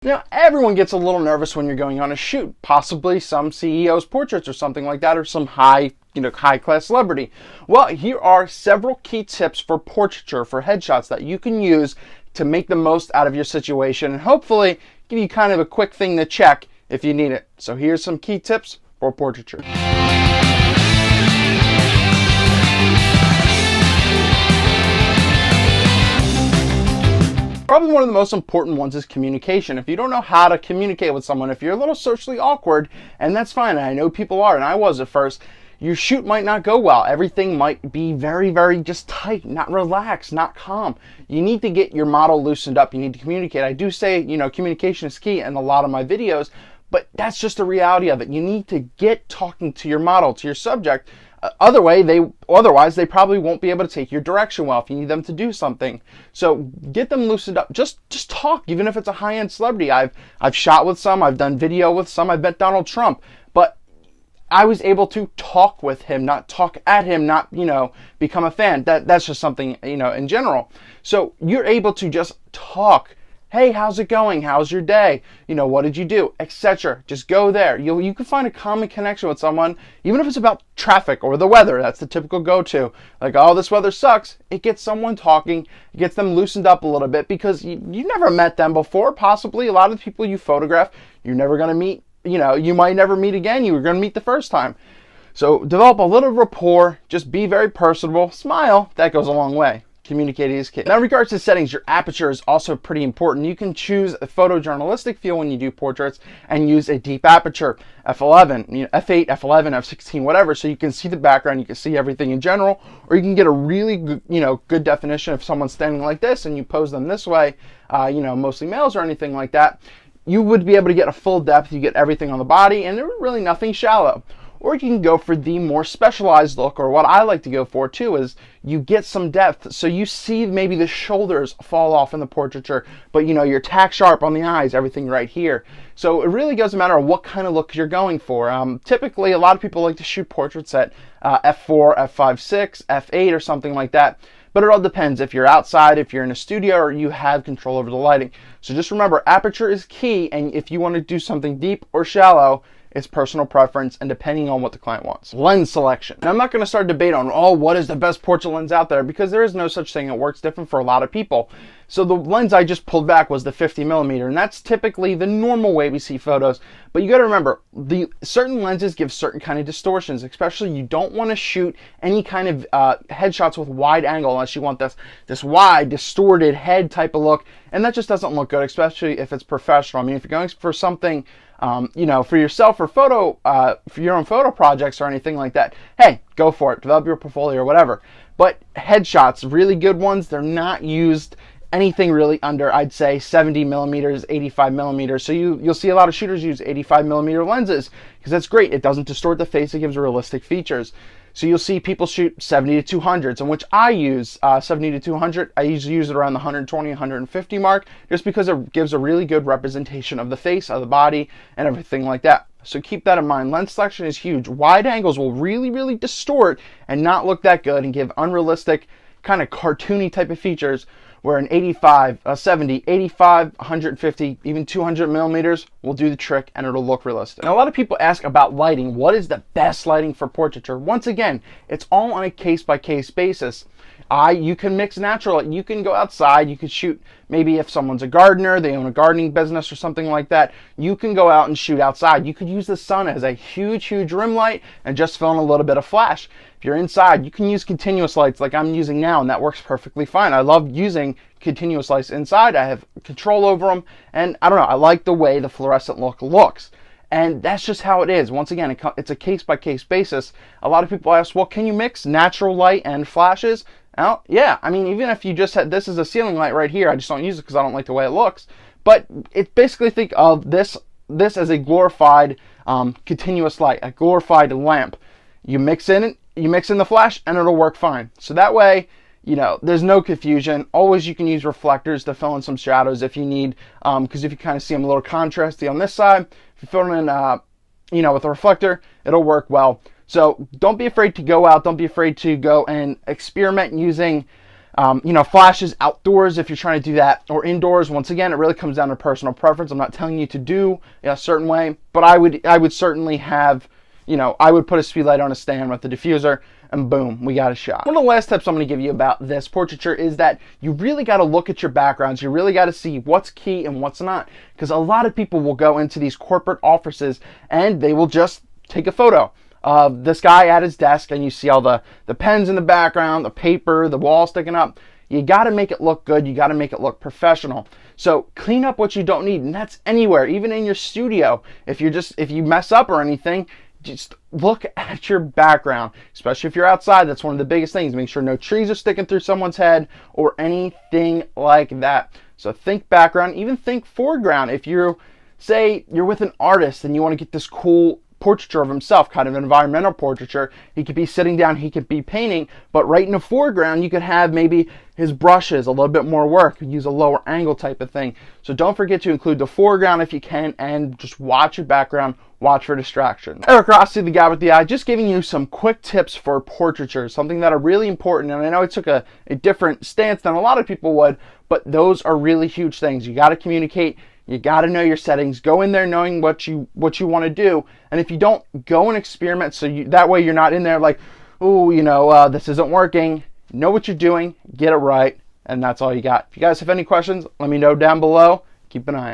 Now, everyone gets a little nervous when you're going on a shoot, possibly some CEO's portraits or something like that, or some high class celebrity. Well, here are several key tips for portraiture, for headshots that you can use to make the most out of your situation and hopefully give you kind of a quick thing to check if you need it. So here's some key tips for portraiture. Probably one of the most important ones is communication. If you don't know how to communicate with someone, if you're a little socially awkward, and that's fine, and I know people are, and I was at first, your shoot might not go well. Everything might be very, very just tight, not relaxed, not calm. You need to get your model loosened up. You need to communicate. I do say, communication is key in a lot of my videos, but that's just the reality of it. You need to get talking to your model, to your subject. Otherwise, they probably won't be able to take your direction well if you need them to do something. So get them loosened up. Just talk, even if it's a high-end celebrity. I've shot with some, I've done video with some, I've met Donald Trump, but I was able to talk with him, not talk at him, not, become a fan. That's just something, in general. So you're able to just talk. Hey, how's it going? How's your day? What did you do? Etc. Just go there. You can find a common connection with someone, even if it's about traffic or the weather. That's the typical go-to. Like, oh, this weather sucks. It gets someone talking. It gets them loosened up a little bit because you never met them before. Possibly a lot of the people you photograph, you're never going to meet. You might never meet again. You were going to meet the first time. So develop a little rapport. Just be very personable. Smile. That goes a long way. Communicating is key. Now, in regards to settings, your aperture is also pretty important. You can choose a photojournalistic feel when you do portraits and use a deep aperture, f11, f8, f11, f16, whatever, so you can see the background, you can see everything in general, or you can get a really good, good definition if someone's standing like this and you pose them this way, mostly males or anything like that. You would be able to get a full depth, you get everything on the body, and there's really nothing shallow. Or you can go for the more specialized look, or what I like to go for too is you get some depth. So you see maybe the shoulders fall off in the portraiture, but you're tack sharp on the eyes, everything right here. So it really doesn't matter what kind of look you're going for. Typically, a lot of people like to shoot portraits at f4, f5.6, f8 or something like that. But it all depends if you're outside, if you're in a studio, or you have control over the lighting. So just remember, aperture is key, and if you want to do something deep or shallow, it's personal preference and depending on what the client wants. Lens selection. Now, I'm not going to start a debate on, what is the best portrait lens out there, because there is no such thing. It works different for a lot of people. So the lens I just pulled back was the 50mm, and that's typically the normal way we see photos. But you got to remember, the certain lenses give certain kind of distortions, especially you don't want to shoot any kind of headshots with wide angle unless you want this wide, distorted head type of look, and that just doesn't look good, especially if it's professional. I mean, if you're going for something for yourself or for your own photo projects or anything like that, hey, go for it. Develop your portfolio or whatever. But headshots, really good ones, they're not used anything really under, I'd say, 70mm, 85mm. So you'll see a lot of shooters use 85mm lenses because that's great. It doesn't distort the face. It gives realistic features. So you'll see people shoot 70 to 200s, in which I use 70 to 200. I usually use it around the 120, 150 mark, just because it gives a really good representation of the face, of the body, and everything like that. So keep that in mind. Lens selection is huge. Wide angles will really, really distort and not look that good and give unrealistic, kind of cartoony type of features, where an 85, 70, 85, 150, even 200mm will do the trick and it'll look realistic. Now, a lot of people ask about lighting. What is the best lighting for portraiture? Once again, it's all on a case-by-case basis. You can mix natural. You can go outside. You could shoot, maybe if someone's a gardener, they own a gardening business or something like that, you can go out and shoot outside. You could use the sun as a huge, huge rim light and just fill in a little bit of flash. If you're inside, you can use continuous lights like I'm using now, and that works perfectly fine. I love using continuous lights inside. I have control over them, and I don't know, I like the way the fluorescent look looks. And that's just how it is. Once again, it's a case-by-case basis. A lot of people ask, well, can you mix natural light and flashes? Well, yeah, I mean, even if you just had, this is a ceiling light right here, I just don't use it because I don't like the way it looks. But it basically, think of this as a glorified continuous light, a glorified lamp. You mix in the flash and it'll work fine. So that way, there's no confusion. Always you can use reflectors to fill in some shadows if you need, because if you kind of see them a little contrasty on this side, if you fill them in, with a reflector, it'll work well. So don't be afraid to go out. Don't be afraid to go and experiment using Flashes outdoors if you're trying to do that, or indoors. Once again, it really comes down to personal preference. I'm not telling you to do a certain way, but I would certainly have, I would put a speed light on a stand with the diffuser, and boom, we got a shot. One of the last tips I'm going to give you about this portraiture is that you really got to look at your backgrounds. You really got to see what's key and what's not, because a lot of people will go into these corporate offices and they will just take a photo of this guy at his desk, and you see all the pens in the background, the paper, the wall sticking up. You got to make it look good. You got to make it look professional. So clean up what you don't need, and that's anywhere, even in your studio. If you mess up or anything, just look at your background, especially if you're outside. That's one of the biggest things. Make sure no trees are sticking through someone's head or anything like that. So think background, even think foreground. If say you're with an artist and you want to get this cool portraiture of himself, kind of an environmental portraiture. He could be sitting down, he could be painting, but right in the foreground you could have maybe his brushes, a little bit more work, use a lower angle type of thing. So don't forget to include the foreground if you can, and just watch your background, watch for distractions. Eric Rossi, the guy with the eye, just giving you some quick tips for portraiture, something that are really important. And I know I took a different stance than a lot of people would, but those are really huge things. You got to communicate. You got to know your settings. Go in there knowing what you want to do. And if you don't, go and experiment, so that way you're not in there like, oh, this isn't working. Know what you're doing, get it right, and that's all you got. If you guys have any questions, let me know down below. Keep an eye out.